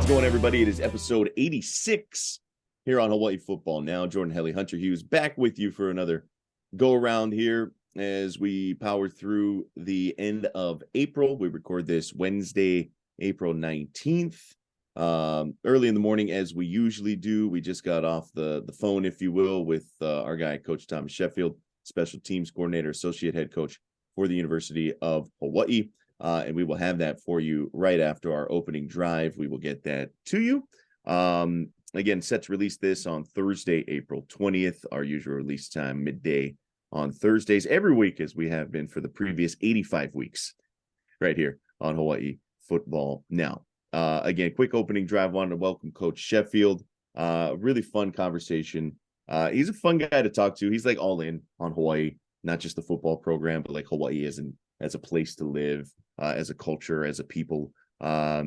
How's it going, everybody? It is episode 86 here on Hawaii Football Now. Jordan, Helle, Hunter Hughes back with you for another go-around here as we power through the end of April. We record this Wednesday, April 19th, early in the morning as we usually do. We just got off the phone, if you will, with our guy, Coach Thomas Sheffield, special teams coordinator, associate head coach for the University of Hawaii. And we will have that for you right after our opening drive. We will get that to you. Again, set to release this on Thursday, April 20th, our usual release time, midday on Thursdays every week, as we have been for the previous 85 weeks right here on Hawaii Football Now. Again, quick opening drive. Wanted to welcome Coach Sheffield. Really fun conversation. He's a fun guy to talk to. He's like all in on Hawaii, not just the football program, but like Hawaii as a place to live, as a culture, as a people. I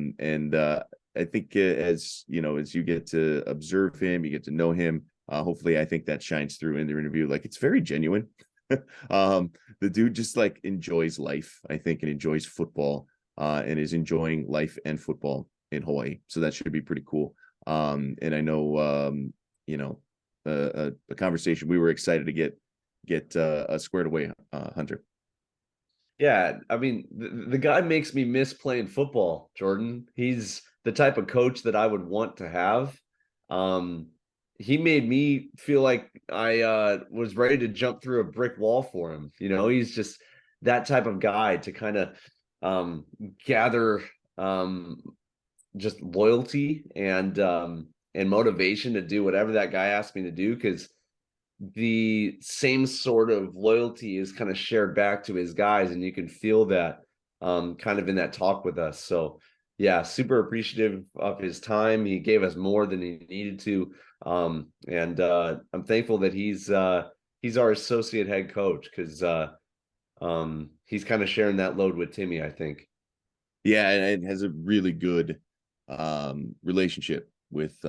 think as you get to observe him, you get to know him. Hopefully, I think that shines through in the interview. Like, it's very genuine. The dude just like enjoys life, I think, and enjoys football, and is enjoying life and football in Hawaii. So that should be pretty cool. And I know, a conversation we were excited to get squared away, Hunter. Yeah, I mean, the guy makes me miss playing football, Jordan. He's the type of coach that I would want to have. He made me feel like I was ready to jump through a brick wall for him. He's just that type of guy to kind of gather just loyalty and motivation to do whatever that guy asked me to do, because the same sort of loyalty is kind of shared back to his guys, and you can feel that kind of in that talk with us. So yeah, super appreciative of his time. He gave us more than he needed to, and I'm thankful that he's our associate head coach, because he's kind of sharing that load with Timmy, I think. Yeah, and it has a really good relationship with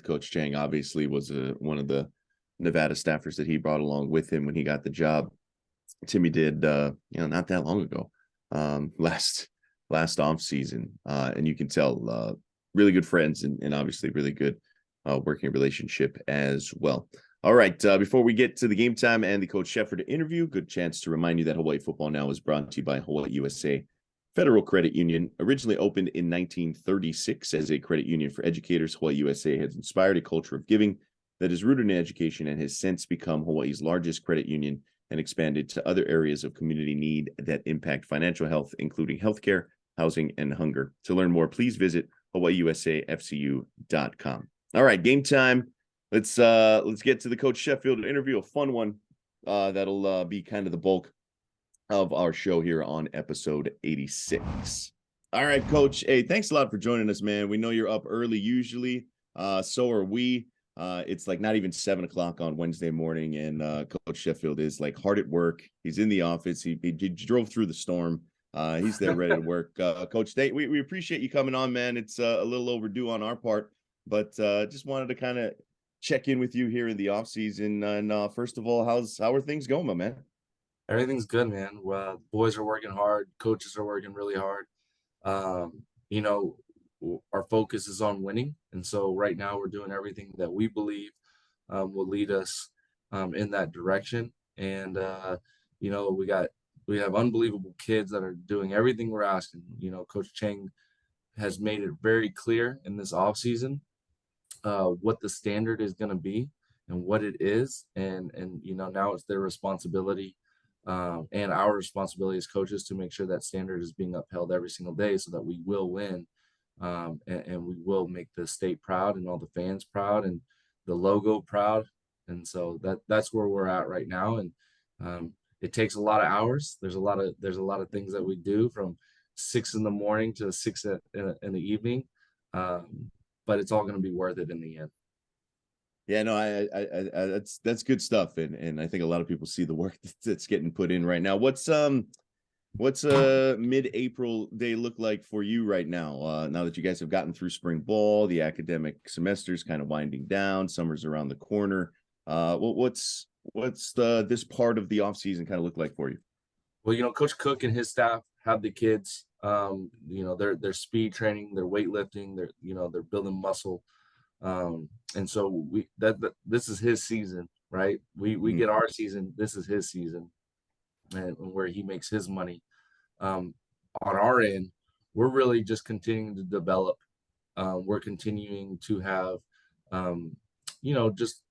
Coach Chang. Obviously was one of the Nevada staffers that he brought along with him when he got the job. Timmy did not that long ago, last off season, and you can tell really good friends, and obviously really good working relationship as well. All right, before we get to the game time and the Coach Sheffield interview, good chance to remind you that Hawaii Football Now is brought to you by Hawaii USA Federal Credit Union. Originally opened in 1936 as a credit union for educators, Hawaii USA has inspired a culture of giving that is rooted in education and has since become Hawaii's largest credit union and expanded to other areas of community need that impact financial health, including healthcare, housing, and hunger. To learn more, please visit hawaiiusafcu.com. All right, game time. Let's get to the Coach Sheffield interview, a fun one that'll be kind of the bulk of our show here on episode 86. All right, Coach. Hey, thanks a lot for joining us, man. We know you're up early usually. So are we. It's like not even 7:00 on Wednesday morning, and Coach Sheffield is like hard at work. He's in the office. He drove through the storm. He's there ready to work. Coach, we appreciate you coming on, man. It's a little overdue on our part, but just wanted to kind of check in with you here in the off season. And first of all, how are things going, my man? Everything's good, man. Well, boys are working hard. Coaches are working really hard. Um, you know, our focus is on winning. And so right now we're doing everything that we believe will lead us in that direction. And, we have unbelievable kids that are doing everything we're asking. Coach Chang has made it very clear in this offseason what the standard is going to be and what it is. And now it's their responsibility and our responsibility as coaches to make sure that standard is being upheld every single day so that we will win. And we will make the state proud and all the fans proud and the logo proud. And so that's where we're at right now. And it takes a lot of hours. There's a lot of things that we do from 6 a.m. to 6 in the evening. But it's all going to be worth it in the end. Yeah, no, I that's good stuff. And I think a lot of people see the work that's getting put in right now. What's a mid-April day look like for you right now? Now that you guys have gotten through spring ball, the academic semester's kind of winding down, summer's around the corner. What's this part of the off season kind of look like for you? Well, Coach Cook and his staff have the kids, they're speed training, they're weightlifting, they're building muscle. And so this is his season, right? We get our season, this is his season, and where he makes his money. Um, on our end, we're really just continuing to develop. We're continuing to have, just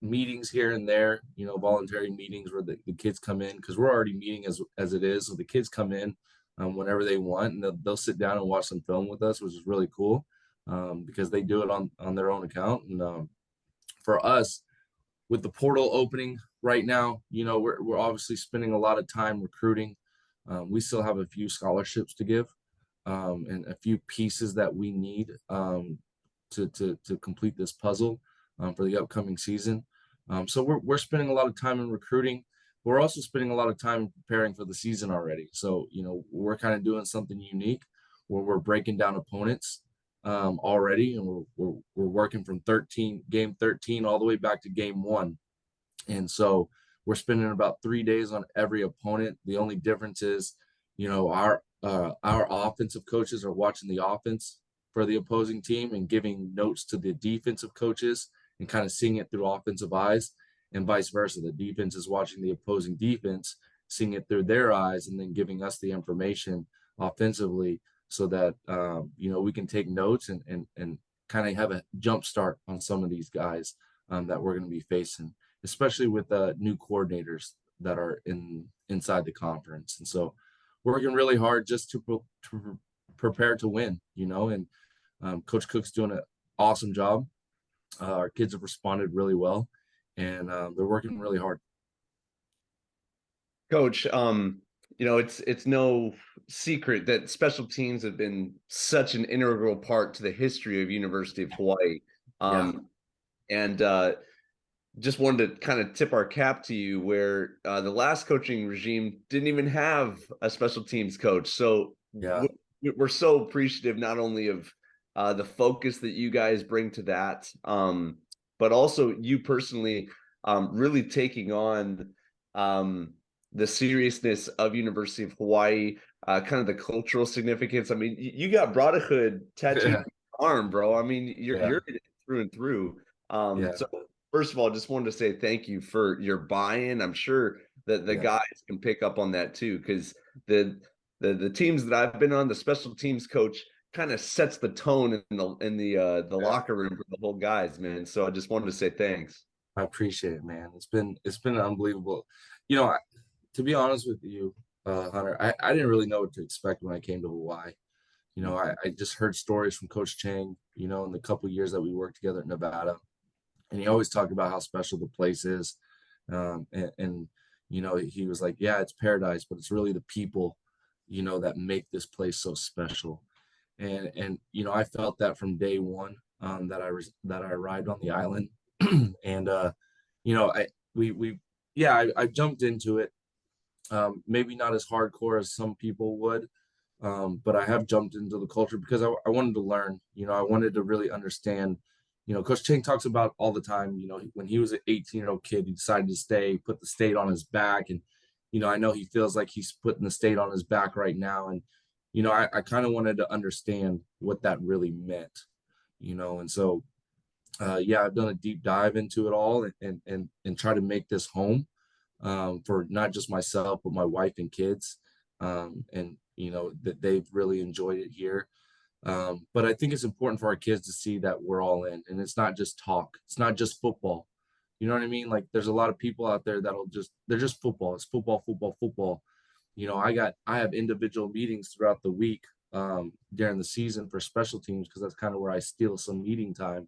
meetings here and there, voluntary meetings where the kids come in, because we're already meeting as it is. So the kids come in whenever they want, and they'll sit down and watch some film with us, which is really cool, because they do it on their own account. And for us, with the portal opening right now, we're obviously spending a lot of time recruiting. We still have a few scholarships to give, and a few pieces that we need to complete this puzzle for the upcoming season. So we're spending a lot of time in recruiting. We're also spending a lot of time preparing for the season already. So we're kind of doing something unique where we're breaking down opponents already, and we're working from game 13 all the way back to game 1. And so we're spending about 3 days on every opponent. The only difference is, our offensive coaches are watching the offense for the opposing team and giving notes to the defensive coaches and kind of seeing it through offensive eyes, and vice versa. The defense is watching the opposing defense, seeing it through their eyes, and then giving us the information offensively, so that we can take notes and kind of have a jump start on some of these guys that we're going to be facing, especially with new coordinators that are inside the conference. And so we're working really hard just to prepare to win, and Coach Cook's doing an awesome job. Our kids have responded really well, and they're working really hard. Coach, it's no secret that special teams have been such an integral part to the history of University of Hawaii. And just wanted to kind of tip our cap to you, where the last coaching regime didn't even have a special teams coach. So we're so appreciative not only of the focus that you guys bring to that, but also you personally really taking on the seriousness of University of Hawaii, kind of the cultural significance. I mean, you got brotherhood tattooed on your arm, bro. I mean, you're through and through. So first of all, just wanted to say thank you for your buy-in. I'm sure that the guys can pick up on that too, because the teams that I've been on, the special teams coach kind of sets the tone in the locker room for the whole guys, man. So I just wanted to say thanks. I appreciate it, man. It's been unbelievable. To be honest with you, Hunter, I didn't really know what to expect when I came to Hawaii. I just heard stories from Coach Chang, in the couple of years that we worked together in Nevada. And he always talked about how special the place is. And he was like, yeah, it's paradise, but it's really the people, that make this place so special. And I felt that from day one that I arrived on the island. And, I jumped into it. Maybe not as hardcore as some people would, but I have jumped into the culture because I wanted to learn. I wanted to really understand. Coach Chang talks about all the time, when he was an 18-year-old kid, he decided to stay, put the state on his back. And, I know he feels like he's putting the state on his back right now. And, I kind of wanted to understand what that really meant, and so, I've done a deep dive into it all and try to make this home for not just myself, but my wife and kids. And, that they've really enjoyed it here. But I think it's important for our kids to see that we're all in, and it's not just talk. It's not just football. You know what I mean? Like, there's a lot of people out there they're just football. It's football, football, football. I have individual meetings throughout the week during the season for special teams, because that's kind of where I steal some meeting time.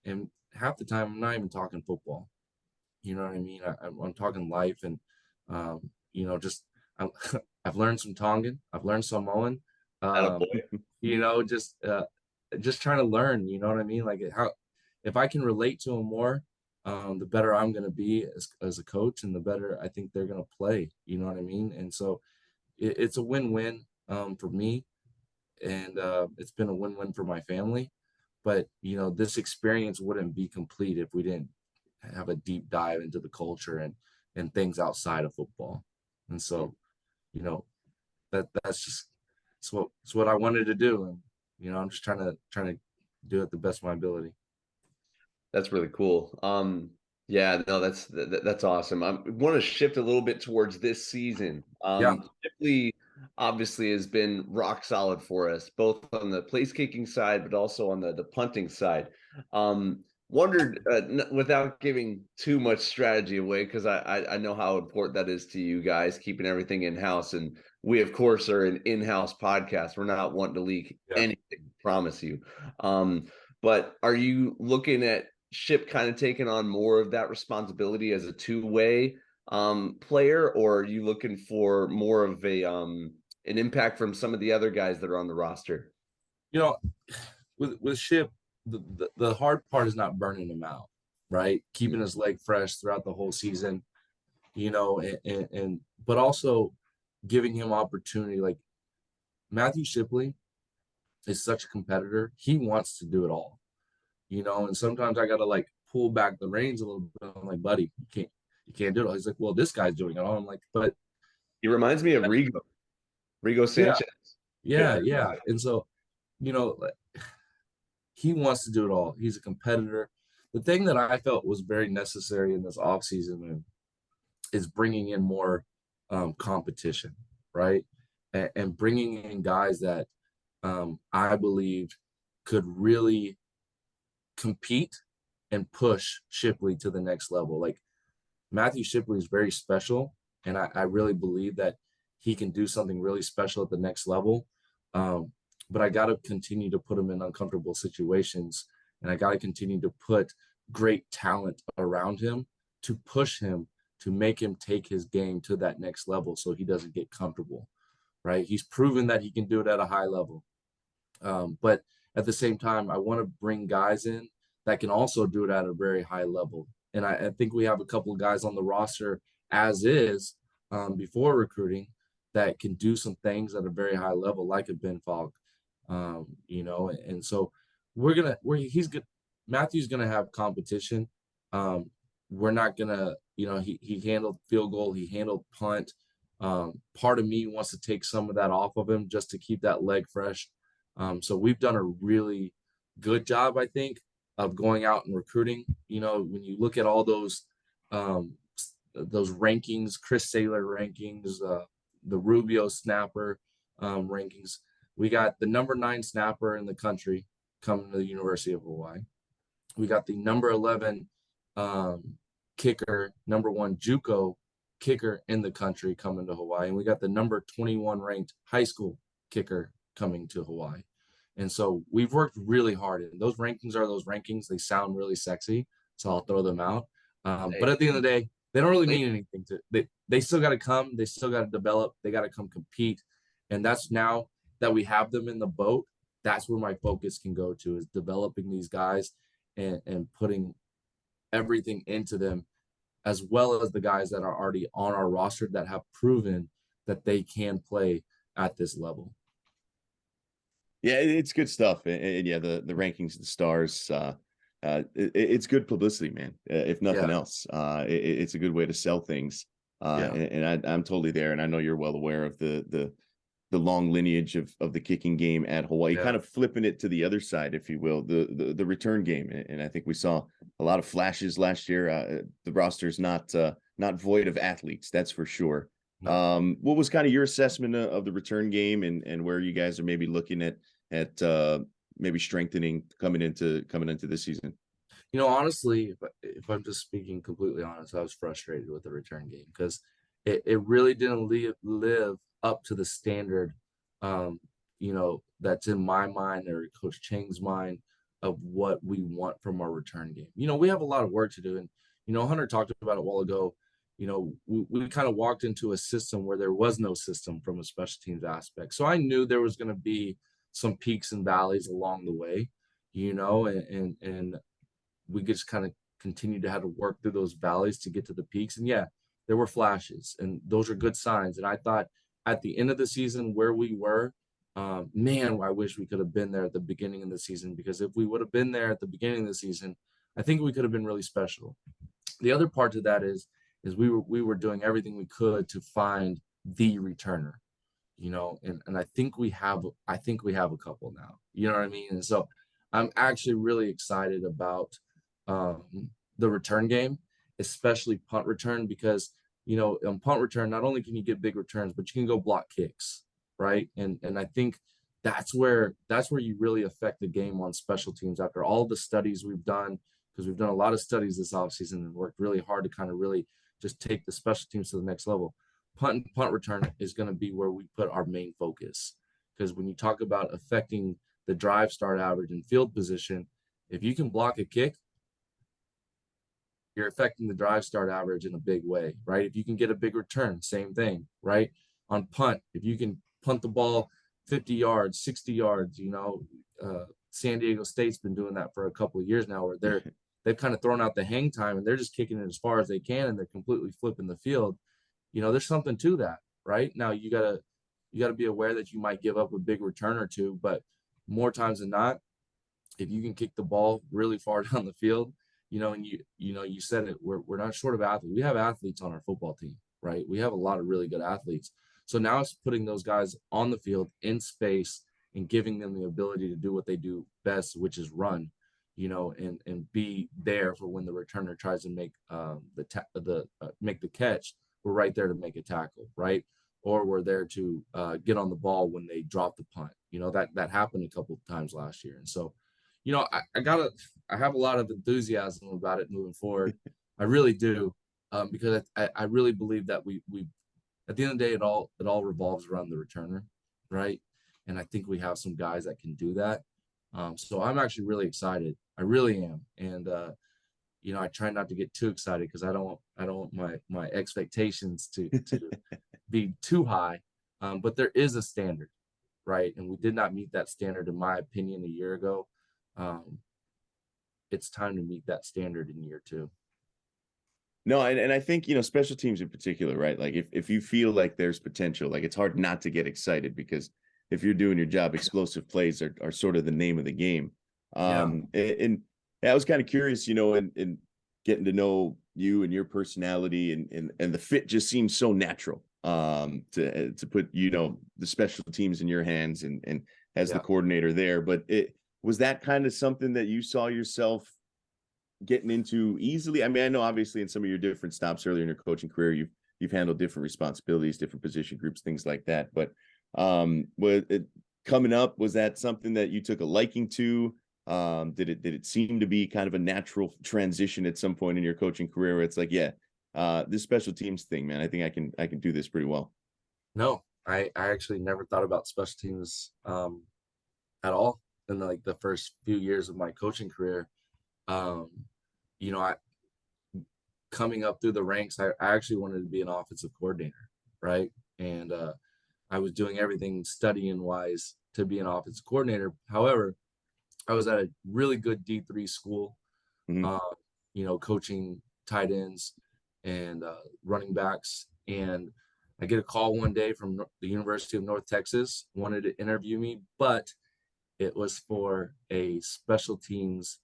And half the time I'm not even talking football. You know what I mean? I'm talking life, and just I've learned some Tongan, I've learned Samoan, just trying to learn. You know what I mean? Like, how if I can relate to them more, the better I'm going to be as a coach, and the better I think they're going to play. You know what I mean? And so it's a win-win for me, and it's been a win-win for my family. But this experience wouldn't be complete if we didn't have a deep dive into the culture and things outside of football. And so, it's what I wanted to do. And, I'm just trying to do it the best of my ability. That's really cool. Yeah, no, that's awesome. I want to shift a little bit towards this season. Yeah. Shipley obviously has been rock solid for us, both on the place kicking side, but also on the punting side. Wondered, without giving too much strategy away, because I know how important that is to you guys, keeping everything in house, and we of course are an in-house podcast. We're not wanting to leak anything, promise you. But are you looking at Ship kind of taking on more of that responsibility as a two-way player, or are you looking for more of an impact from some of the other guys that are on the roster? With Ship, the hard part is not burning him out, right? Keeping his leg fresh throughout the whole season, and but also giving him opportunity. Like Matthew Shipley is such a competitor; he wants to do it all, And sometimes I gotta like pull back the reins a little bit. I'm like, buddy, you can't do it all. He's like, well, this guy's doing it all. I'm like, but he reminds me of Rigo Sanchez. Yeah. And so, he wants to do it all. He's a competitor. The thing that I felt was very necessary in this offseason is bringing in more competition, right? And bringing in guys that I believed could really compete and push Shipley to the next level. Like Matthew Shipley is very special, and I really believe that he can do something really special at the next level. But I got to continue to put him in uncomfortable situations, and I got to continue to put great talent around him to push him, to make him take his game to that next level so he doesn't get comfortable, right? He's proven that he can do it at a high level. But at the same time, I want to bring guys in that can also do it at a very high level. And I think we have a couple of guys on the roster as is before recruiting that can do some things at a very high level, like a Ben Falk, and so he's good. Matthew's gonna have competition. We're not gonna, he handled field goal, he handled punt. Part of me wants to take some of that off of him just to keep that leg fresh. So we've done a really good job, I think, of going out and recruiting. When you look at all those rankings, Chris Saylor rankings, the Rubio snapper rankings, we got the number 9 snapper in the country coming to the University of Hawaii. We got the number 11 kicker, number 1 JUCO kicker in the country coming to Hawaii. And we got the number 21 ranked high school kicker coming to Hawaii. And so we've worked really hard. And those rankings are those rankings. They sound really sexy, so I'll throw them out. But at the end of the day, they don't really mean anything. They still got to come. They still got to develop. They got to come compete. And that's now that we have them in the boat, that's where my focus can go to, is developing these guys and putting everything into them, as well as the guys that are already on our roster that have proven that they can play at this level. Yeah, it's good stuff. And yeah, the rankings, the stars, it's good publicity, man. If nothing else, it's a good way to sell things. And I'm totally there. And I know you're well aware of the long lineage of the kicking game at Hawaii, kind of flipping it to the other side, if you will, the return game. And I think we saw a lot of flashes last year. The roster's not void of athletes, that's for sure. No. What was kind of your assessment of the return game and where you guys are maybe looking at maybe strengthening coming into this season? Honestly, if I'm just speaking completely honest, I was frustrated with the return game because it really didn't live up to the standard, that's in my mind or Coach Chang's mind of what we want from our return game. We have a lot of work to do. And, Hunter talked about it a while ago. We kind of walked into a system where there was no system from a special teams aspect. So I knew there was going to be some peaks and valleys along the way, and we just kind of continued to have to work through those valleys to get to the peaks. And there were flashes, and those are good signs. And I thought at the end of the season where we were, man, I wish we could have been there at the beginning of the season, because if we would have been there at the beginning of the season, I think we could have been really special. The other part to that is we were doing everything we could to find the returner. and I think we have a couple now, you know what I mean? And so I'm actually really excited about the return game, especially punt return, because on punt return, not only can you get big returns, but you can go block kicks, right? And I think that's where you really affect the game on special teams after all the studies we've done, because we've done a lot of studies this offseason and worked really hard to kind of really just take the special teams to the next level. Punt return is going to be where we put our main focus, because when you talk about affecting the drive start average and field position, if you can block a kick, you're affecting the drive start average in a big way, right? If you can get a big return, same thing, right? On punt, if you can punt the ball 50 yards, 60 yards, San Diego State's been doing that for a couple of years now, where they've kind of thrown out the hang time and they're just kicking it as far as they can and they're completely flipping the field. There's something to that, right? Now you gotta be aware that you might give up a big return or two, but more times than not, if you can kick the ball really far down the field, and you said it, we're not short of athletes. We have athletes on our football team, right? We have a lot of really good athletes. So now it's putting those guys on the field in space and giving them the ability to do what they do best, which is run, and be there for when the returner tries to make make the catch. We're right there to make a tackle, right? Or we're there to get on the ball when they drop the punt. That happened a couple of times last year. And so, I have a lot of enthusiasm about it moving forward. I really do, because I really believe that we at the end of the day, it all revolves around the returner, right? And I think we have some guys that can do that. So I'm actually really excited. I really am. And I try not to get too excited, because I don't want my expectations to be too high. But there is a standard, right? And we did not meet that standard, in my opinion, a year ago. It's time to meet that standard in year 2. No, and I think, special teams in particular, right? Like if you feel like there's potential, like it's hard not to get excited, because if you're doing your job, explosive plays are sort of the name of the game. And I was kind of curious, in getting to know you and your personality, and the fit just seems so natural to put, the special teams in your hands and as the coordinator there. But was that kind of something that you saw yourself getting into easily? I mean, I know obviously in some of your different stops earlier in your coaching career, you've handled different responsibilities, different position groups, things like that. But was it coming up, was that something that you took a liking to? Did it seem to be kind of a natural transition at some point in your coaching career where it's like, this special teams thing, man, I think I can do this pretty well? No, I actually never thought about special teams at all in like the first few years of my coaching career. I coming up through the ranks, I actually wanted to be an offensive coordinator, right? And I was doing everything studying wise to be an offensive coordinator. However, I was at a really good D3 school, coaching tight ends and running backs. And I get a call one day from the University of North Texas, wanted to interview me, but it was for a special teams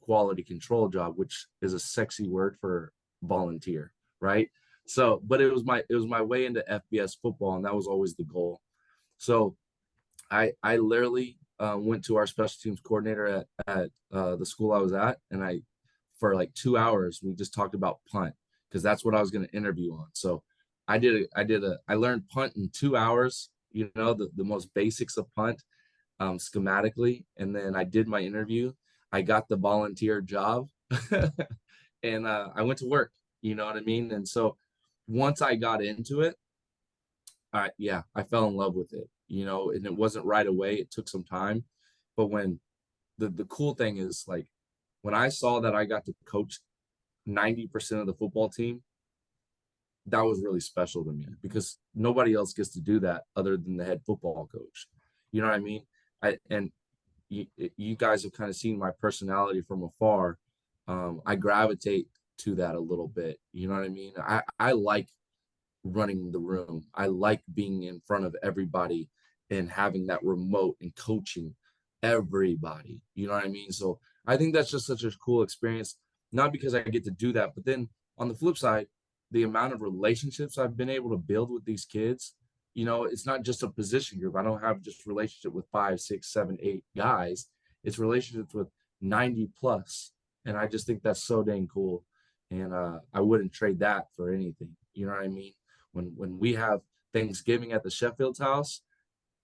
quality control job, which is a sexy word for volunteer, right? So, but it was my way into FBS football, and that was always the goal. So I literally went to our special teams coordinator at the school I was at, and for like 2 hours we just talked about punt, because that's what I was going to interview on. So I learned punt in 2 hours, the most basics of punt schematically, and then I did my interview. I got the volunteer job and I went to work, you know what I mean? And so once I got into it, I fell in love with it, and it wasn't right away. It took some time. But when the cool thing is, like, when I saw that I got to coach 90% of the football team, that was really special to me, because nobody else gets to do that other than the head football coach. You know what I mean? You guys have kind of seen my personality from afar. I gravitate to that a little bit. You know what I mean? I like running the room. I like being in front of everybody and having that remote and coaching everybody. You know what I mean? So I think that's just such a cool experience, not because I get to do that, but then on the flip side, the amount of relationships I've been able to build with these kids it's not just a position group. I don't have just relationship with 5, 6, 7, 8 guys. It's relationships with 90 plus. And I just think that's so dang cool. And I wouldn't trade that for anything. You know what I mean? When we have Thanksgiving at the Sheffield's house,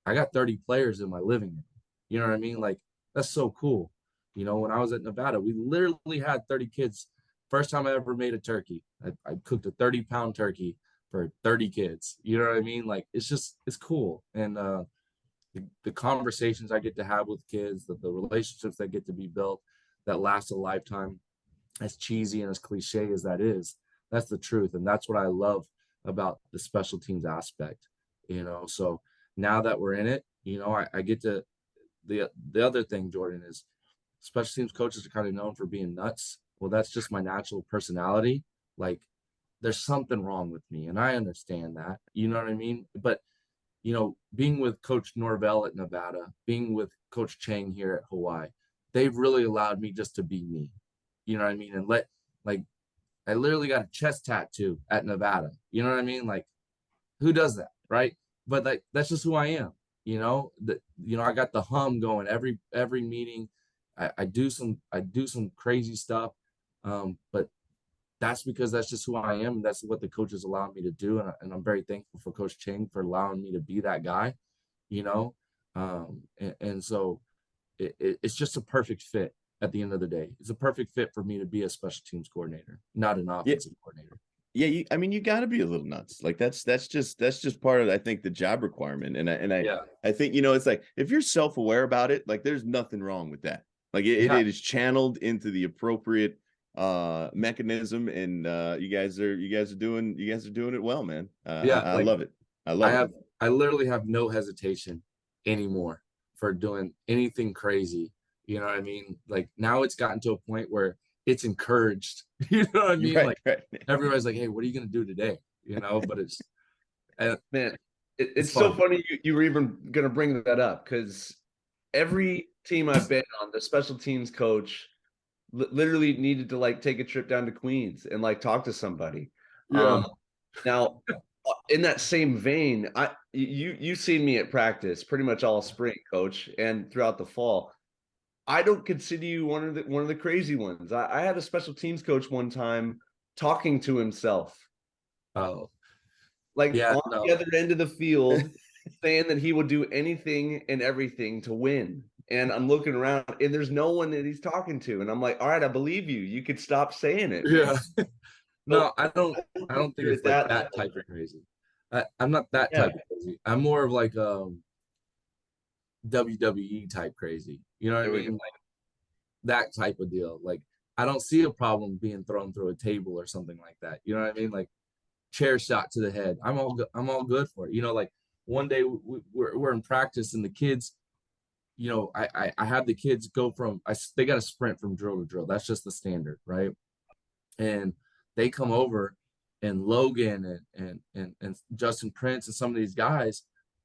I got 30 players in my living room. You know what I mean? Like, that's so cool. When I was at Nevada, we literally had 30 kids. First time I ever made a turkey. I cooked a 30-pound turkey for 30 kids. You know what I mean? Like, it's cool. And the conversations I get to have with kids, the relationships that get to be built that last a lifetime, as cheesy and as cliche as that is, that's the truth. And that's what I love about the special teams aspect. So now that we're in it, I get to the other thing, Jordan, is special teams coaches are kind of known for being nuts. Well, that's just my natural personality. Like, there's something wrong with me, and I understand that. You know what I mean? But being with Coach Norvell at Nevada, being with Coach Chang here at Hawaii, they've really allowed me just to be me. You know what I mean? And I literally got a chest tattoo at Nevada. You know what I mean? Like, who does that, right? But that's just who I am. I got the hum going every meeting. I do some crazy stuff, but that's because that's just who I am. And that's what the coaches allow me to do, and I'm very thankful for Coach Chang for allowing me to be that guy. And so it's just a perfect fit. At the end of the day, it's a perfect fit for me to be a special teams coordinator, not an offensive coordinator. Yeah, you got to be a little nuts. Like, that's just part of, I think, the job requirement. And I think, it's like, if you're self-aware about it, like, there's nothing wrong with that. Like, it is channeled into the appropriate mechanism, and you guys are doing it well, man. I love it. I literally have no hesitation anymore for doing anything crazy. You know what I mean? Like, now it's gotten to a point where it's encouraged. You know what I mean? Right. Everybody's like, hey, what are you going to do today? But it's, man, it's so funny you were even going to bring that up, because every team I've been on, the special teams coach literally needed to take a trip down to Queens and talk to somebody. Yeah. Now, in that same vein, you've seen me at practice pretty much all spring, coach, and throughout the fall. I don't consider you one of the crazy ones. I had a special teams coach one time talking to himself. Oh, on the other end of the field, saying that he would do anything and everything to win. And I'm looking around, and there's no one that he's talking to. And I'm like, all right, I believe you. You could stop saying it. Yeah. No, I don't think it's like that type of crazy. I'm not that type of crazy. I'm more of like WWE type crazy. You know what I mean? Like, that type of deal. Like, I don't see a problem being thrown through a table or something like that. You know what I mean? Like, chair shot to the head. I'm all good for it. Like, one day we're in practice, and the kids, I have the kids go they got to sprint from drill to drill. That's just the standard, right? And they come over, and Logan and Justin Prince and some of these guys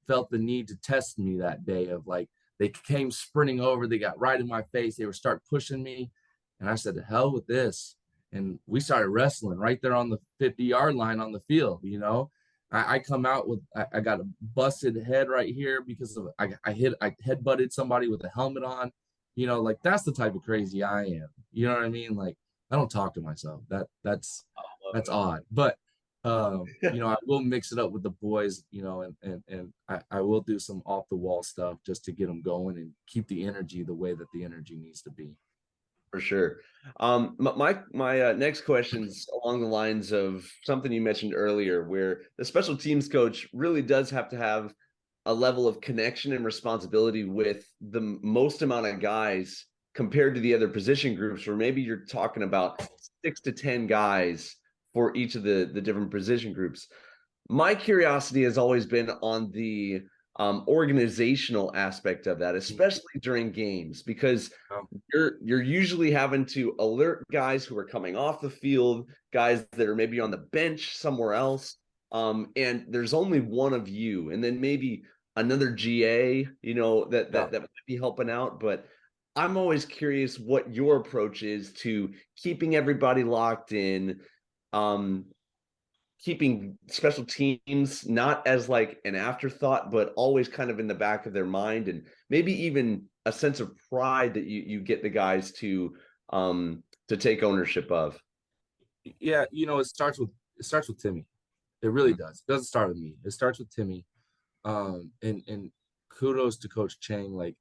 felt the need to test me that day. Of like, they came sprinting over, they got right in my face, they were start pushing me, and I said, to hell with this. And we started wrestling right there on the 50-yard line on the field. I come out with, I got a busted head right here because of I head-butted somebody with a helmet on. Like, that's the type of crazy I am. You know what I mean? Like, I don't talk to myself. That's odd. But I will mix it up with the boys, and I will do some off the wall stuff just to get them going and keep the energy the way that the energy needs to be. For sure. My next question's along the lines of something you mentioned earlier, where the special teams coach really does have to have a level of connection and responsibility with the most amount of guys compared to the other position groups, where maybe you're talking about 6 to 10 guys for each of the different position groups. My curiosity has always been on the organizational aspect of that, especially during games, because you're usually having to alert guys who are coming off the field, guys that are maybe on the bench somewhere else, and there's only one of you, and then maybe another GA, that might be helping out. But I'm always curious what your approach is to keeping everybody locked in, keeping special teams not as like an afterthought, but always kind of in the back of their mind, and maybe even a sense of pride that you get the guys to take ownership of? Yeah, it starts with Timmy. It really does. It doesn't start with me. It starts with Timmy. And kudos to Coach Chang. Like,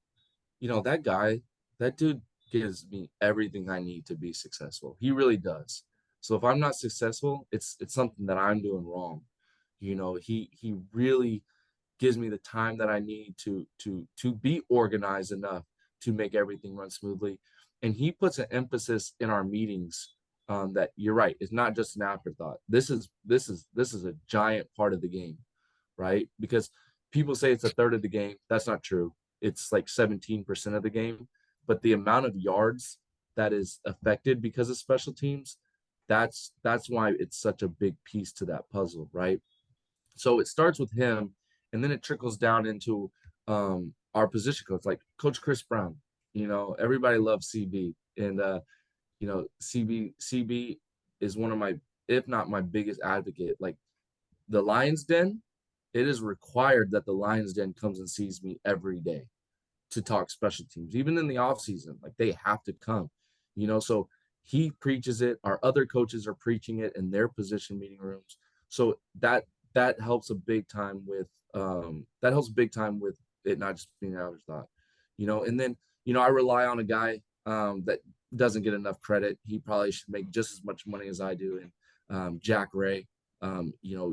that guy, that dude gives me everything I need to be successful. He really does. So if I'm not successful, it's something that I'm doing wrong. He really gives me the time that I need to be organized enough to make everything run smoothly. And he puts an emphasis in our meetings, that you're right. It's not just an afterthought. This is a giant part of the game, right? Because people say it's a third of the game. That's not true. It's like 17% of the game. But the amount of yards that is affected because of special teams, that's why it's such a big piece to that puzzle, right? So it starts with him, and then it trickles down into our position coach, like Coach Chris Brown. Everybody loves CB, and CB is one of my, if not my biggest advocate. Like, the Lions Den, it is required that the Lions Den comes and sees me every day to talk special teams, even in the off season. Like, they have to come, so he preaches it. Our other coaches are preaching it in their position meeting rooms. So that helps a big time with it not just being an afterthought. And then, I rely on a guy that doesn't get enough credit. He probably should make just as much money as I do. And Jack Ray,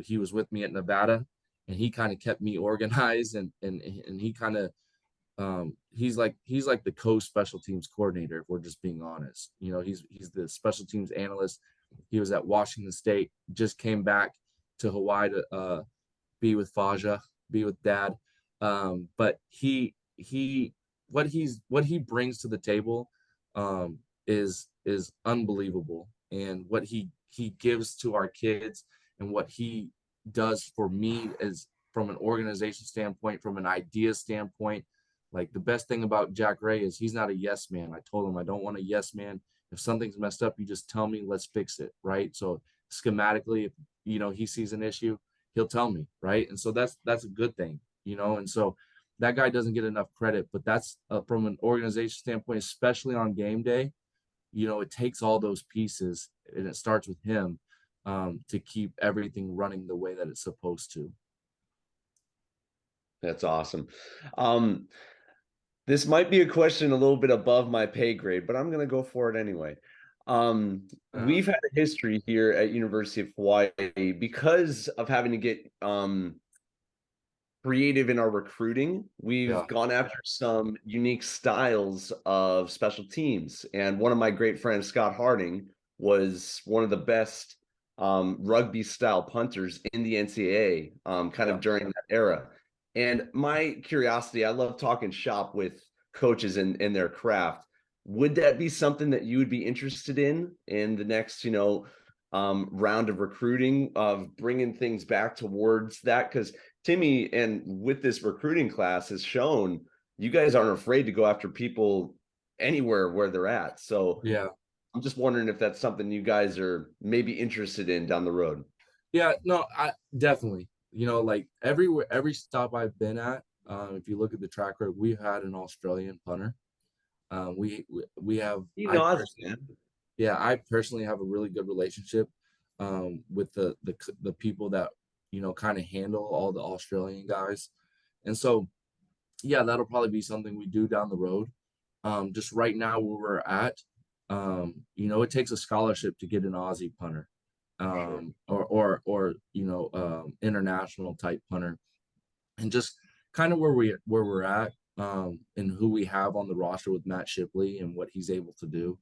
he was with me at Nevada, and he kind of kept me organized, and he kind of, he's like the co-special teams coordinator, if we're just being honest. He's the special teams analyst. He was at Washington State, just came back to Hawaii to be with Faja, be with Dad. But he what he brings to the table is unbelievable, and what he gives to our kids, and what he does for me is, from an organization standpoint, from an idea standpoint. Like, the best thing about Jack Ray is he's not a yes man. I told him I don't want a yes man. If something's messed up, you just tell me, let's fix it, right? So schematically, if he sees an issue, he'll tell me, right? And so that's a good thing. And so that guy doesn't get enough credit, but that's from an organization standpoint, especially on game day. It takes all those pieces, and it starts with him, to keep everything running the way that it's supposed to. That's awesome. This might be a question a little bit above my pay grade, but I'm going to go for it anyway. We've had a history here at University of Hawaii because of having to get creative in our recruiting. We've gone after some unique styles of special teams. And one of my great friends, Scott Harding, was one of the best rugby style punters in the NCAA of during that era. And my curiosity, I love talking shop with coaches in their craft. Would that be something that you would be interested in the next, round of recruiting, of bringing things back towards that? Because Timmy, and with this recruiting class, has shown you guys aren't afraid to go after people anywhere where they're at. So Yeah. I'm just wondering if that's something you guys are maybe interested in down the road. Yeah, no, I definitely, like, every stop I've been at, if you look at the track record, we've had an Australian punter. We have, I personally have a really good relationship with the people that, kind of handle all the Australian guys. And so, yeah, that'll probably be something we do down the road. Just right now where we're at, it takes a scholarship to get an Aussie punter, or international type punter. And just kind of where we're at, and who we have on the roster with Matt Shipley and what he's able to do.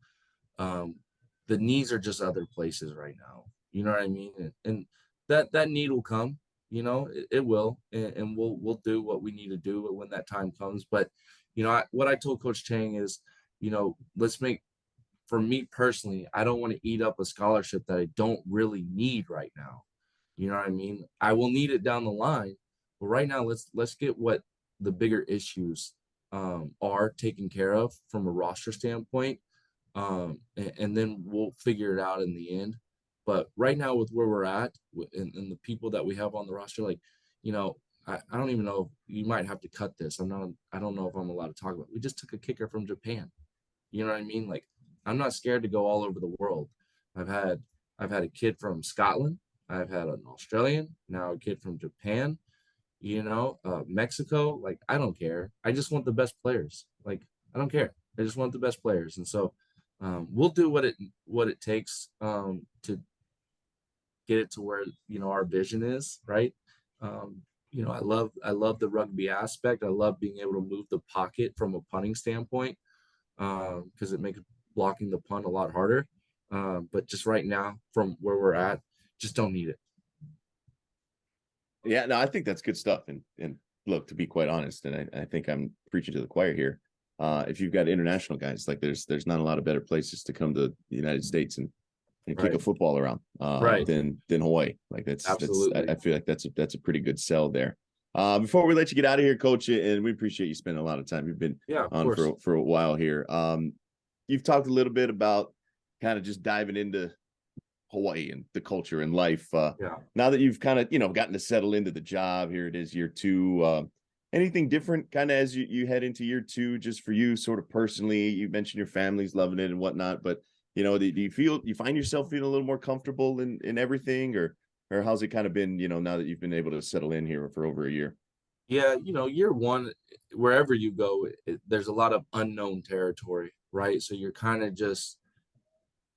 The needs are just other places right now. You know what I mean? And that need will come. It will, and we'll do what we need to do when that time comes. But what I told Coach Chang is, let's make, for me personally, I don't want to eat up a scholarship that I don't really need right now. You know what I mean? I will need it down the line, but right now let's get what the bigger issues are taken care of from a roster standpoint, and then we'll figure it out in the end. But right now with where we're at and the people that we have on the roster, like, you know, I don't even know, you might have to cut this. I don't know if I'm allowed to talk about it. We just took a kicker from Japan. You know what I mean? Like, I'm not scared to go all over the world. I've had a kid from Scotland. I've had an Australian, now a kid from Japan, Mexico. Like, I don't care. I just want the best players. Like, I don't care. I just want the best players. And so we'll do what it takes to get it to where, our vision is, right? I love the rugby aspect. I love being able to move the pocket from a punting standpoint, because it makes blocking the punt a lot harder. But just right now, from where we're at, just don't need it. Yeah, no, I think that's good stuff. And look, to be quite honest, and I think I'm preaching to the choir here. If you've got international guys, like there's not a lot of better places to come to the United States and kick a football around than Hawaii. Like Absolutely. I feel like that's a pretty good sell there. Before we let you get out of here, Coach, and we appreciate you spending a lot of time. You've been on for a while here. You've talked a little bit about kind of just diving into Hawaii and the culture and life. Now that you've kind of, gotten to settle into the job, here it is, year 2. Anything different kind of as you head into year 2, just for you sort of personally? You mentioned your family's loving it and whatnot, but do you find yourself feeling a little more comfortable in everything, or how's it kind of been, now that you've been able to settle in here for over a year? Yeah, year 1, wherever you go, there's a lot of unknown territory, right? So you're kind of just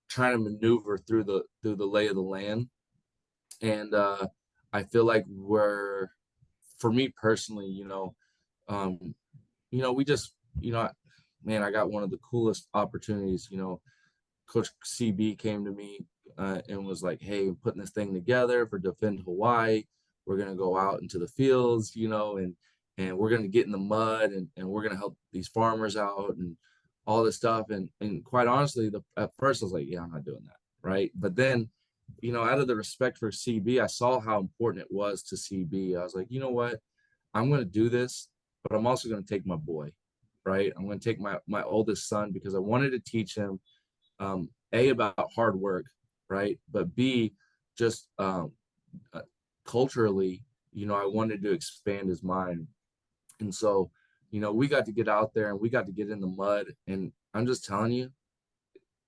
trying to maneuver through the lay of the land. And I feel like for me personally, we just, man, I got one of the coolest opportunities. Coach CB came to me and was like, "Hey, I'm putting this thing together for Defend Hawaii. We're gonna go out into the fields, and we're gonna get in the mud, and we're gonna help these farmers out and all this stuff." And quite honestly, at first I was like, "Yeah, I'm not doing that," right? But then, out of the respect for CB, I saw how important it was to CB. I was like, you know what? I'm gonna do this, but I'm also gonna take my boy, right? I'm gonna take my oldest son, because I wanted to teach him A, about hard work, right? But B, just culturally, I wanted to expand his mind. And so, we got to get out there and we got to get in the mud. And I'm just telling you,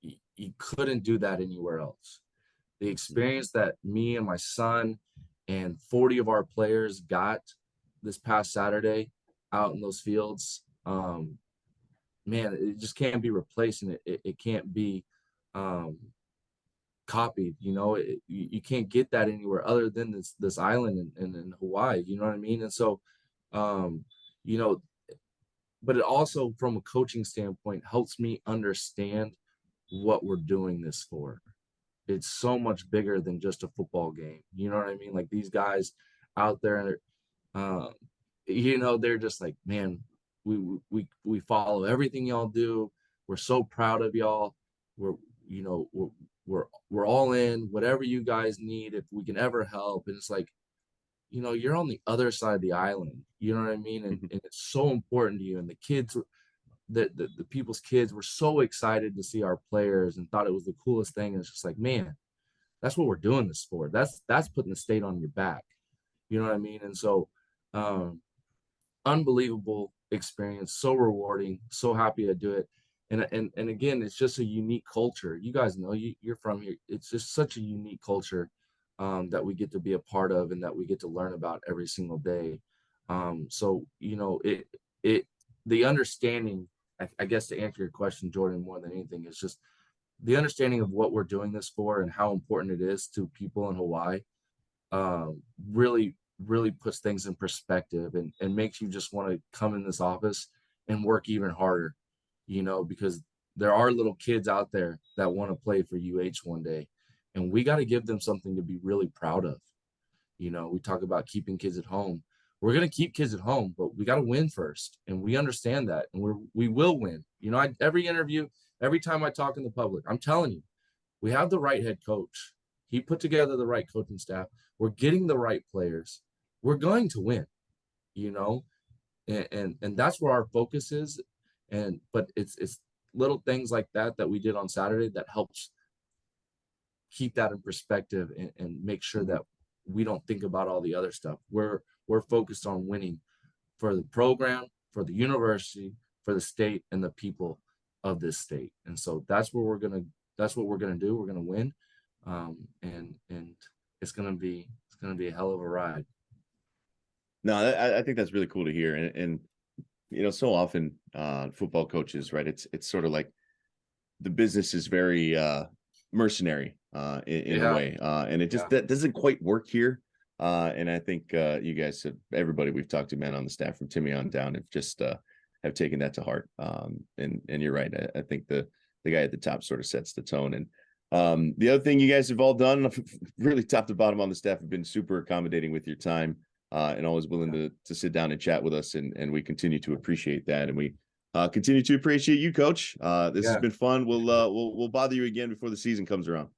you couldn't do that anywhere else. The experience that me and my son and 40 of our players got this past Saturday out in those fields, man, it just can't be replaced, and it can't be copied. You can't get that anywhere other than this island in Hawaii. You know what I mean? And so, you know, but it also, from a coaching standpoint, helps me understand what we're doing this for. It's so much bigger than just a football game. You know what I mean? Like, these guys out there, they're just like, man, we follow everything y'all do. We're so proud of y'all. We're you know we're all in. Whatever you guys need, if we can ever help. And it's like, you're on the other side of the island. You know what I mean? And it's so important to you. And the kids, the people's kids were so excited to see our players and thought it was the coolest thing. And it's just like, man, that's what we're doing this for. That's putting the state on your back. You know what I mean? And so, unbelievable experience, so rewarding, so happy to do it. And again, it's just a unique culture. You guys know, you're from here. It's just such a unique culture that we get to be a part of and that we get to learn about every single day. So the understanding, I guess, to answer your question, Jordan, more than anything, is just the understanding of what we're doing this for and how important it is to people in Hawaii. Really puts things in perspective and makes you just want to come in this office and work even harder, because there are little kids out there that want to play for one day, and we got to give them something to be really proud of. We talk about keeping kids at home. We're going to keep kids at home, but we got to win first. And we understand that. And we will win. Every interview, every time I talk in the public, I'm telling you, we have the right head coach. He put together the right coaching staff. We're getting the right players. We're going to win, and that's where our focus is. But it's little things like that we did on Saturday that helps keep that in perspective and make sure that we don't think about all the other stuff. We're focused on winning for the program, for the university, for the state, and the people of this state. And so that's what we're gonna do. We're gonna win, and it's gonna be a hell of a ride. No, I think that's really cool to hear. And so often football coaches, right? It's sort of like the business is very mercenary in a way, and it just that doesn't quite work here. And I think you guys everybody we've talked to, man, on the staff from Timmy on down, have just have taken that to heart. And you're right. I think the guy at the top sort of sets the tone. And the other thing you guys have all done, really top to bottom on the staff, have been super accommodating with your time, and always willing to sit down and chat with us. And we continue to appreciate that. And we continue to appreciate you, Coach. This has been fun. We'll bother you again before the season comes around.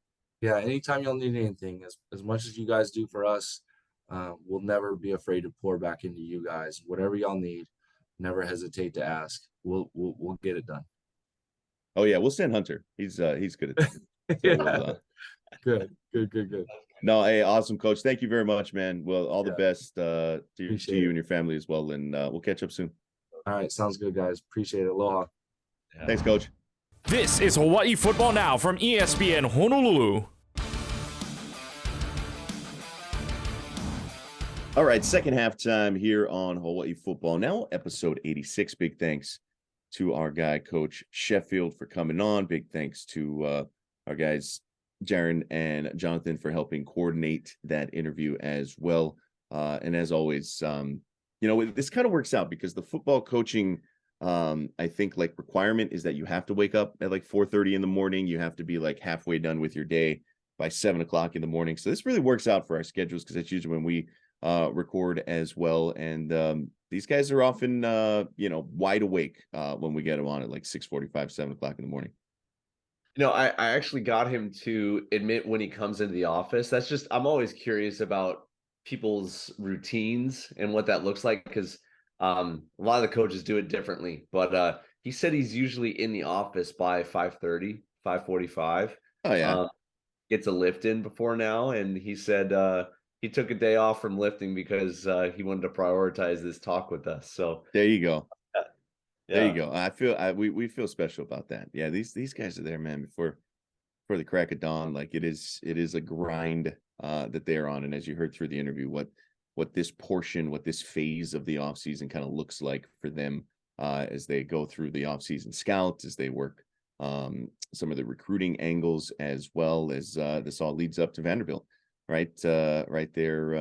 Yeah, anytime y'all need anything, as much as you guys do for us, we'll never be afraid to pour back into you guys. Whatever y'all need, never hesitate to ask. We'll get it done. Oh yeah, we'll send Hunter. He's good at that. So Yeah. Good. No, hey, awesome, Coach. Thank you very much, man. Well, all the best to you and your family as well, and we'll catch up soon. All right, sounds good, guys. Appreciate it. Aloha. Yeah. Thanks, Coach. This is Hawaii Football Now from ESPN Honolulu. All right, second half time here on Hawaii Football Now, episode 86. Big thanks to our guy, Coach Sheffield, for coming on. Big thanks to our guys, Jaron and Jonathan, for helping coordinate that interview as well. And as always, this kind of works out because the football coaching, I think, like, requirement is that you have to wake up at like 4:30 in the morning. You have to be like halfway done with your day by 7 o'clock in the morning. So this really works out for our schedules, because that's usually when we record as well. And these guys are often, wide awake when we get them on at like 6:45, 7 o'clock in the morning. I actually got him to admit when he comes into the office. That's just, I'm always curious about people's routines and what that looks like, because a lot of the coaches do it differently. But he said he's usually in the office by 5:30, 5:45. Oh yeah. Gets a lift in before now, and he said he took a day off from lifting because he wanted to prioritize this talk with us. So there you go. Yeah. There you go. I feel we feel special about that. Yeah, these guys are there, man, before the crack of dawn. Like, it is a grind that they're on. And as you heard through the interview, what this phase of the offseason kind of looks like for them as they go through the offseason scouts, as they work some of the recruiting angles, as well as this all leads up to Vanderbilt, right there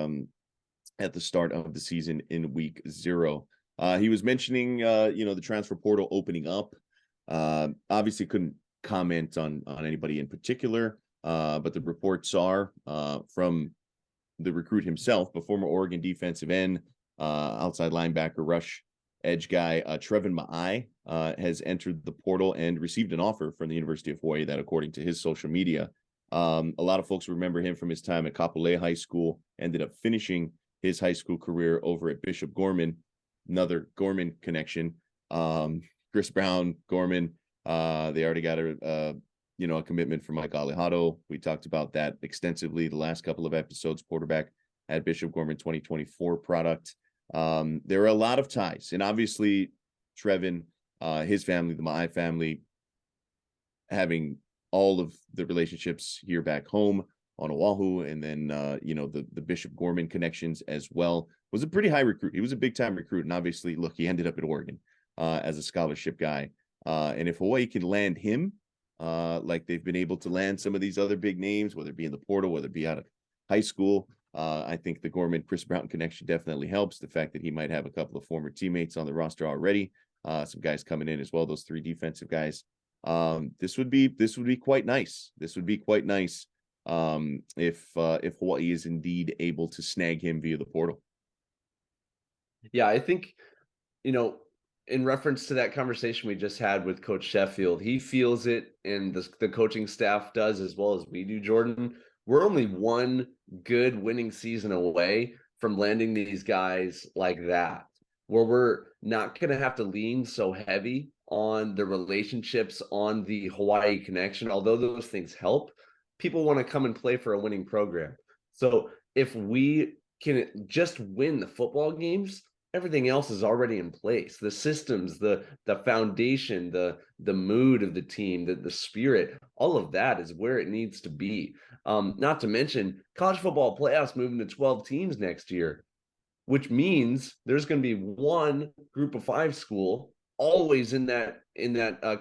at the start of the season in week 0. He was mentioning, the transfer portal opening up. Obviously couldn't comment on anybody in particular, but the reports are from the recruit himself, the former Oregon defensive end, outside linebacker, rush edge guy, Trevin Ma'ai, has entered the portal and received an offer from the University of Hawaii that, according to his social media, a lot of folks remember him from his time at Kapolei High School, ended up finishing his high school career over at Bishop Gorman. Another Gorman connection. Chris Brown, Gorman, they already got a commitment from Mike Alejado. We talked about that extensively the last couple of episodes. Quarterback at Bishop Gorman 2024 product. There are a lot of ties, and obviously Trevin, his family, the Ma'ai family, having all of the relationships here back home on Oahu, and then the Bishop Gorman connections as well, was a pretty high recruit. He was a big time recruit, and obviously, look, he ended up at Oregon as a scholarship guy. And if Hawaii can land him, like they've been able to land some of these other big names, whether it be in the portal, whether it be out of high school, I think the Gorman Chris Brown connection definitely helps. The fact that he might have a couple of former teammates on the roster already, some guys coming in as well, those 3 defensive guys. This would be quite nice. This would be quite nice if Hawaii is indeed able to snag him via the portal. Yeah, I think, in reference to that conversation we just had with Coach Sheffield, he feels it, and the coaching staff does as well as we do, Jordan. We're only one good winning season away from landing these guys like that, where we're not going to have to lean so heavy on the relationships, on the Hawaii connection, although those things help. people want to come and play for a winning program. So if we can just win the football games, everything else is already in place. The systems, the foundation, the mood of the team, the spirit, all of that is where it needs to be. Not to mention college football playoffs moving to 12 teams next year, which means there's going to be one group of 5 school always in that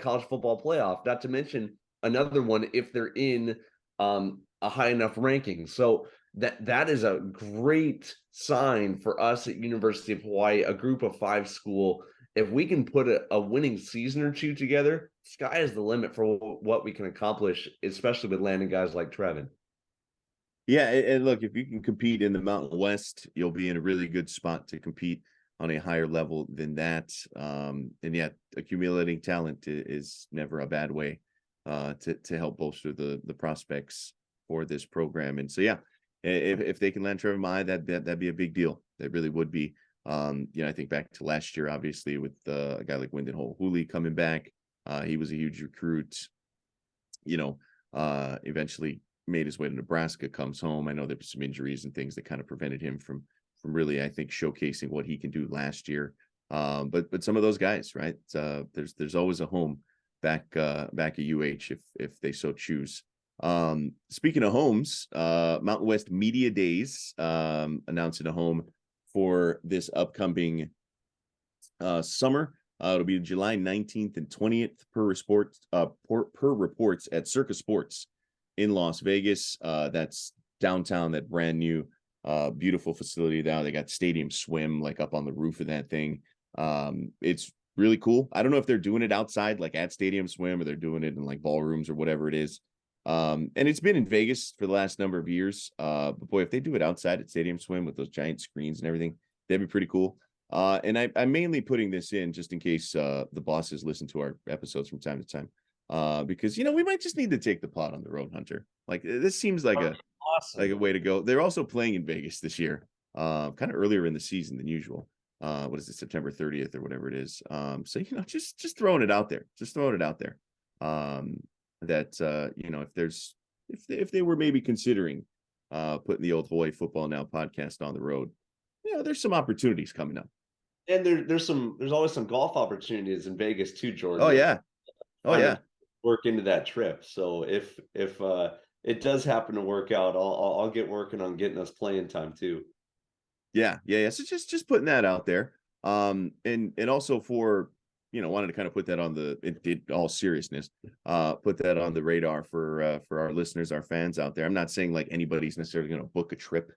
college football playoff. Not to mention another one if they're in a high enough ranking. So that is a great sign for us at University of Hawaii, a group of 5 school. If we can put a winning season or two together, sky is the limit for what we can accomplish, especially with landing guys like Trevin. Yeah, and look, if you can compete in the Mountain West, you'll be in a really good spot to compete on a higher level than that. And yet, accumulating talent is never a bad way to help bolster the prospects for this program. And so, yeah, if they can land Trevor Mai, that'd be a big deal. That really would be. I think back to last year, obviously, with a guy like Wyndon Hole coming back. He was a huge recruit. Eventually made his way to Nebraska, comes home. I know there were some injuries and things that kind of prevented him from really, I think, showcasing what he can do last year. But some of those guys, right? There's always a home back at UH if they so choose. Speaking of homes, Mountain West Media Days announcing a home for this upcoming summer. It'll be July 19th and 20th per reports at Circus Sports in Las Vegas. That's downtown, that brand new beautiful facility now. They got Stadium Swim like up on the roof of that thing. It's really cool. I don't know if they're doing it outside like at Stadium Swim or they're doing it in like ballrooms or whatever it is. And it's been in Vegas for the last number of years. But boy, if they do it outside at Stadium Swim with those giant screens and everything, that'd be pretty cool. And I'm mainly putting this in just in case the bosses listen to our episodes from time to time. Because we might just need to take the pot on the road, Hunter. Like this seems like a way to go. They're also playing in Vegas this year, kind of earlier in the season than usual. What is it, September 30th or whatever it is. So just throwing it out there, if they were maybe considering putting the old Hawaii Football Now podcast on the road, there's some opportunities coming up. And there's always some golf opportunities in Vegas too, Jordan. Oh yeah. Work into that trip. So if it does happen to work out, I'll get working on getting us playing time too. Yeah. So just putting that out there. And also for wanted to kind of put that on all seriousness, put that on the radar for our listeners, our fans out there. I'm not saying like anybody's necessarily going to book a trip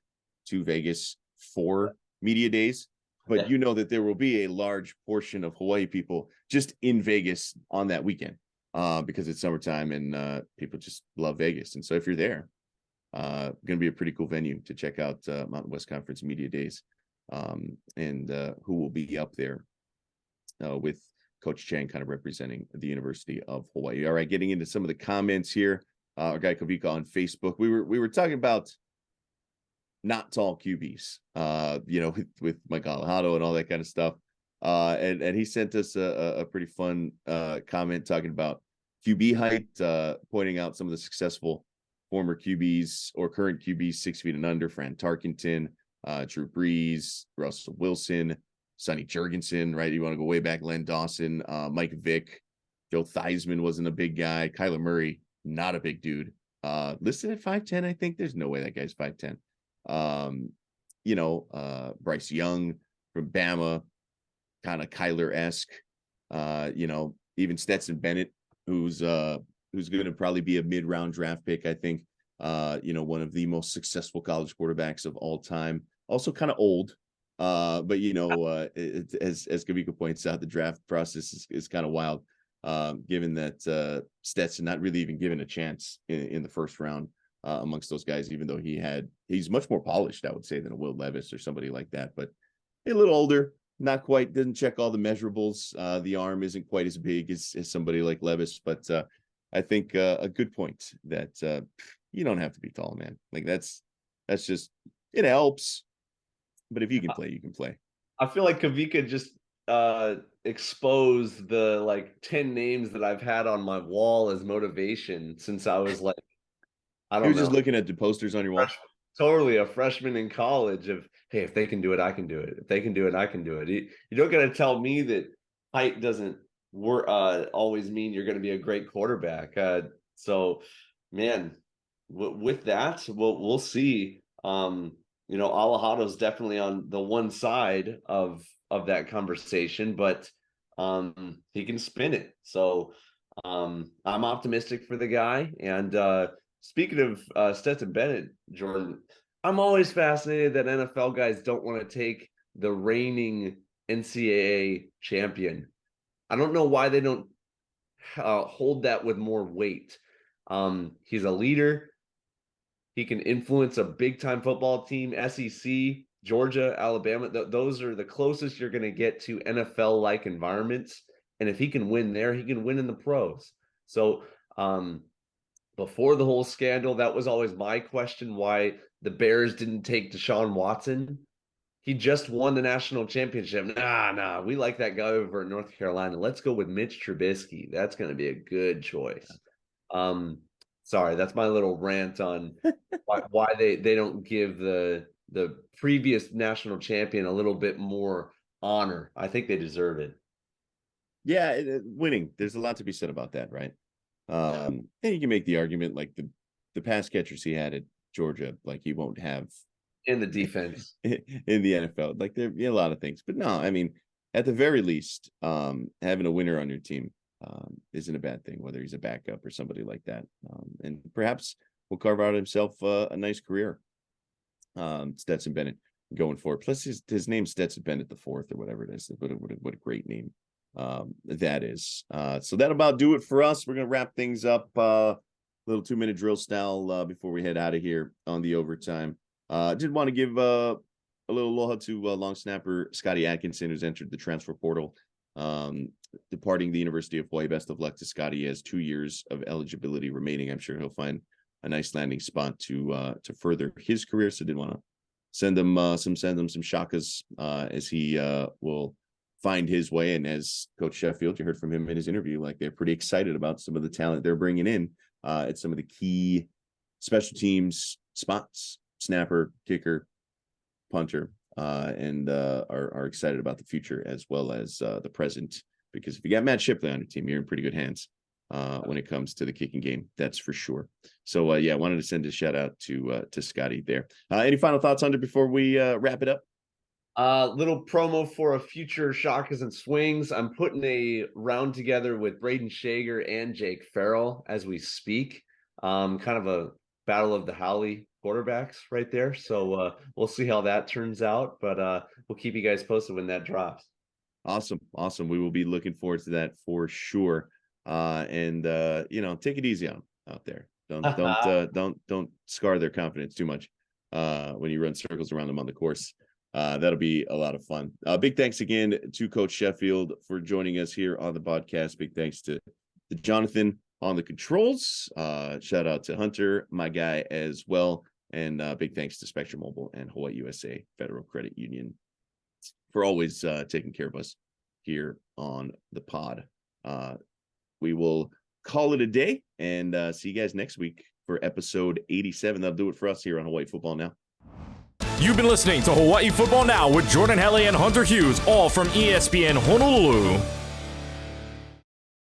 to Vegas for media days, but that there will be a large portion of Hawaii people just in Vegas on that weekend. Because it's summertime and people just love Vegas. And so if you're there, going to be a pretty cool venue to check out Mountain West Conference Media Days, and who will be up there with Coach Chang kind of representing the University of Hawaii. All right, getting into some of the comments here. Our guy Kavika on Facebook. We were talking about not tall QBs, with Mike Alejado and all that kind of stuff. And he sent us a pretty fun comment talking about QB height, pointing out some of the successful former QBs or current QBs 6 feet and under: Fran Tarkenton, Drew Brees, Russell Wilson, Sonny Jurgensen, right? You want to go way back, Len Dawson, Mike Vick, Joe Theismann wasn't a big guy, Kyler Murray, not a big dude, listed at 5'10". I think there's no way that guy's 5'10". Bryce Young from Bama, kind of Kyler-esque, even Stetson Bennett, who's going to probably be a mid-round draft pick, I think. One of the most successful college quarterbacks of all time. Also kind of old, but as Kavika points out, the draft process is kind of wild, given that Stetson not really even given a chance in the first round amongst those guys, even though he's much more polished, I would say, than a Will Levis or somebody like that, but a little older. Not quite, doesn't check all the measurables. The arm isn't quite as big as somebody like Levis, but I think a good point that you don't have to be tall, man. Like that's just, it helps. But if you can play, you can play. I feel like Kavika just exposed the 10 names that I've had on my wall as motivation since I was I He don't was know. just looking at the posters on your wall. Totally a freshman in college of, hey, if they can do it, I can do it. If they can do it, I can do it. You don't got to tell me that height doesn't always mean you're going to be a great quarterback. So, man, with that, we'll see. Alajado's definitely on the one side of that conversation, but he can spin it. So I'm optimistic for the guy. And speaking of Stetson Bennett, Jordan, I'm always fascinated that NFL guys don't want to take the reigning NCAA champion. I don't know why they don't hold that with more weight. He's a leader. He can influence a big-time football team, SEC, Georgia, Alabama. Those are the closest you're going to get to NFL-like environments. And if he can win there, he can win in the pros. So before the whole scandal, that was always my question, why the Bears didn't take Deshaun Watson. He just won the national championship. Nah, we like that guy over in North Carolina. Let's go with Mitch Trubisky. That's going to be a good choice. Sorry, that's my little rant on why they don't give the previous national champion a little bit more honor. I think they deserve it. Yeah, winning. There's a lot to be said about that, right? And you can make the argument like the pass catchers he had at Georgia, like he won't have in the defense in the NFL. Like there are a lot of things, but no, I mean, at the very least, having a winner on your team isn't a bad thing, whether he's a backup or somebody like that, and perhaps will carve out himself a nice career. Stetson Bennett going forward. Plus, his name's Stetson Bennett the fourth or whatever it is. What a great name that is. So that about do it for us. We're gonna wrap things up. Little 2-minute drill style before we head out of here on the overtime. Did want to give a little aloha to long snapper Scotty Atkinson, who's entered the transfer portal, departing the University of Hawaii. Best of luck to Scotty. He has 2 years of eligibility remaining. I'm sure he'll find a nice landing spot to further his career. So did want to send him some shakas as he will find his way. And as Coach Sheffield, you heard from him in his interview, like they're pretty excited about some of the talent they're bringing in at some of the key special teams spots, snapper, kicker, punter, and are excited about the future as well as the present. Because if you got Matt Shipley on your team, you're in pretty good hands when it comes to the kicking game. That's for sure. So I wanted to send a shout out to Scotty there. Any final thoughts, Hunter, before we wrap it up? Little promo for a future Shakas and Swings. I'm putting a round together with Braden Shager and Jake Farrell as we speak. Kind of a battle of the Helle quarterbacks right there. So we'll see how that turns out, but we'll keep you guys posted when that drops. Awesome. We will be looking forward to that for sure. And take it easy on out there. Don't scar their confidence too much when you run circles around them on the course. That'll be a lot of fun. Big thanks again to Coach Sheffield for joining us here on the podcast. Big thanks to Jonathan on the controls. Shout out to Hunter, my guy as well. And big thanks to Spectrum Mobile and Hawaii USA Federal Credit Union for always taking care of us here on the pod. We will call it a day and see you guys next week for episode 87. That'll do it for us here on Hawaii Football Now. You've been listening to Hawaii Football Now with Jordan Helle and Hunter Hughes, all from ESPN Honolulu.